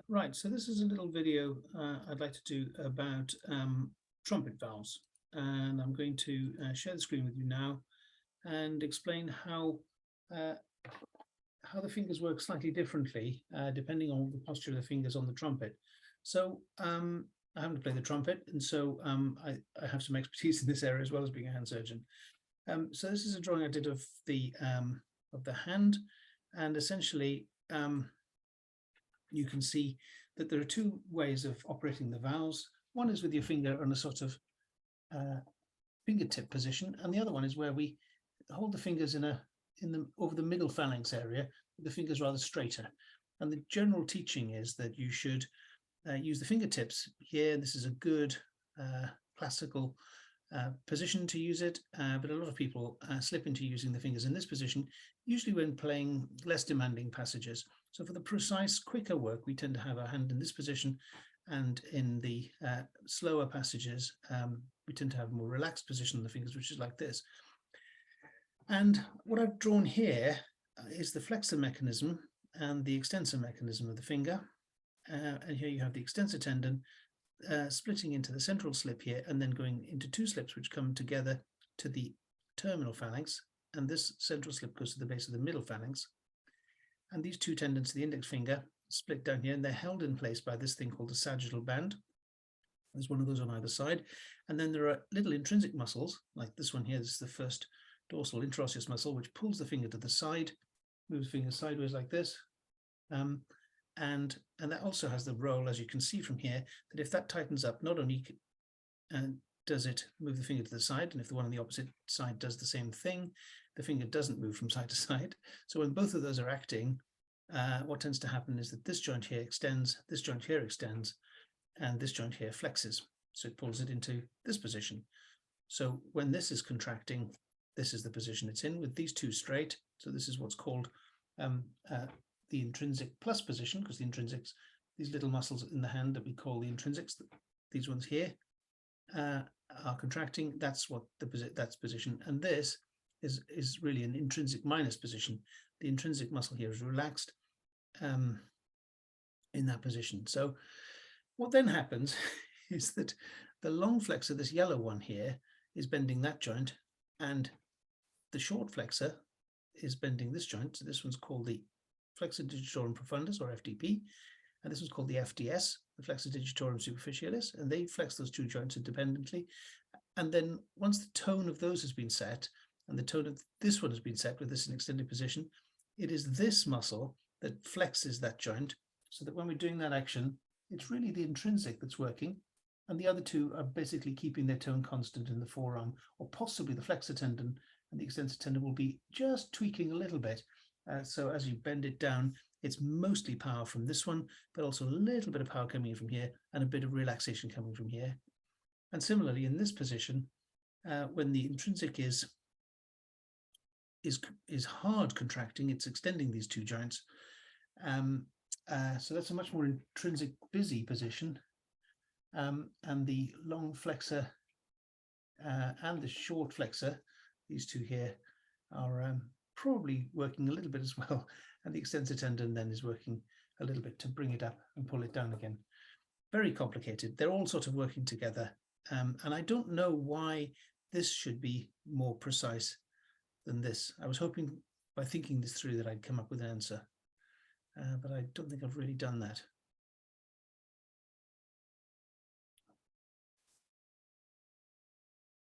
Right, so this is a little video I'd like to do about trumpet valves, and I'm going to share the screen with you now and explain how the fingers work slightly differently depending on the posture of the fingers on the trumpet. So I happen to play the trumpet, and so I have some expertise in this area as well as being a hand surgeon. So this is a drawing I did of the hand, and essentially you can see that there are two ways of operating the valves. One is with your finger on a sort of fingertip position, and the other one is where we hold the fingers over the middle phalanx area, with the fingers rather straighter. And the general teaching is that you should use the fingertips here. This is a good classical position to use it, but a lot of people slip into using the fingers in this position, usually when playing less demanding passages. So for the precise, quicker work, we tend to have our hand in this position, and in the slower passages, we tend to have a more relaxed position of the fingers, which is like this. And what I've drawn here is the flexor mechanism and the extensor mechanism of the finger. And here you have the extensor tendon splitting into the central slip here, and then going into two slips which come together to the terminal phalanx, and this central slip goes to the base of the middle phalanx. And these two tendons to the index finger split down here, and they're held in place by this thing called a sagittal band. There's one of those on either side. And then there are little intrinsic muscles, like this one here. This is the first dorsal interosseous muscle, which pulls the finger to the side, moves the finger sideways like this. And that also has the role, as you can see from here, that if that tightens up, not only does it move the finger to the side, and if the one on the opposite side does the same thing, the finger doesn't move from side to side. So when both of those are acting, what tends to happen is that this joint here extends, this joint here extends, and this joint here flexes. So it pulls it into this position. So when this is contracting, this is the position it's in with these two straight. So this is what's called the intrinsic plus position, because the intrinsics, these little muscles in the hand that we call the intrinsics, these ones here are contracting. That's what that's position, and this is really an intrinsic minus position. The intrinsic muscle here is relaxed in that position. So what then happens is that the long flexor, this yellow one here, is bending that joint, and the short flexor is bending this joint. So this one's called the flexor digitorum profundus, or FDP, and this one's called the FDS, the flexor digitorum superficialis, and they flex those two joints independently. And then once the tone of those has been set, and the tone of this one has been set with this in extended position, it is this muscle that flexes that joint, so that when we're doing that action, it's really the intrinsic that's working, and the other two are basically keeping their tone constant in the forearm, or possibly the flexor tendon and the extensor tendon will be just tweaking a little bit. So as you bend it down, it's mostly power from this one, but also a little bit of power coming in from here and a bit of relaxation coming from here. And similarly, in this position, when the intrinsic is hard contracting, it's extending these two joints. So that's a much more intrinsic busy position. And the long flexor and the short flexor, these two here, are probably working a little bit as well, and the extensor tendon then is working a little bit to bring it up and pull it down again. Very complicated. They're all sort of working together, and I don't know why this should be more precise than this. I was hoping by thinking this through that I'd come up with an answer, but I don't think I've really done that.